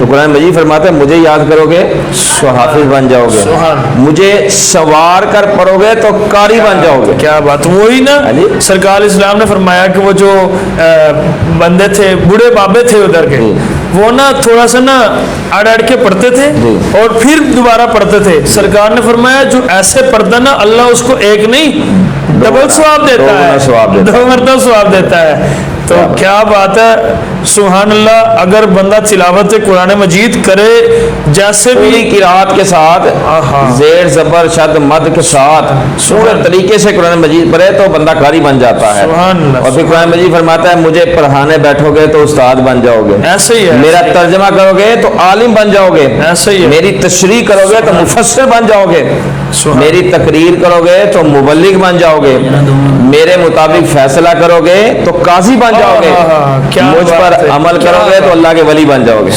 تو قرآن مجید فرماتا ہے مجھے یاد کرو گے تو حافظ بن جاؤ گے، مجھے سوار کر پڑھو گے تو قاری بن جاؤ گے۔ کیا بات، وہی نا سرکار اسلام نے فرمایا کہ وہ جو بندے تھے، بوڑھے بابے تھے ادھر کے، وہ نا تھوڑا سا نا اڑ کے پڑھتے تھے اور پھر دوبارہ پڑھتے تھے۔ سرکار نے فرمایا جو ایسے پڑھتا نا اللہ اس کو ایک نہیں ڈبل ثواب دیتا ہے، 2 مرتبہ ثواب دیتا ہے۔ تو کیا بات ہے، سبحان اللہ۔ اگر بندہ تلاوت قرآن مجید کرے جیسے بھی قرات کے ساتھ، زیر زبر شد مد کے ساتھ پورے طریقے سے قرآن مجید پڑھے تو بندہ قاری بن جاتا ہے۔ اور پھر قرآن مجید فرماتا ہے مجھے پڑھانے بیٹھو گے تو استاد بن جاؤ گے، ایسے ہی ہے، میرا ترجمہ کرو گے تو عالم بن جاؤ گے، ایسے ہی ہے، میری تشریح کرو گے تو مفسر بن جاؤ گے، میری تقریر کرو گے تو مبلغ بن جاؤ گے، میرے مطابق فیصلہ کرو گے تو قاضی بن جاؤ گے، مجھ پر عمل کرو گے تو اللہ کے ولی بن جاؤ گے۔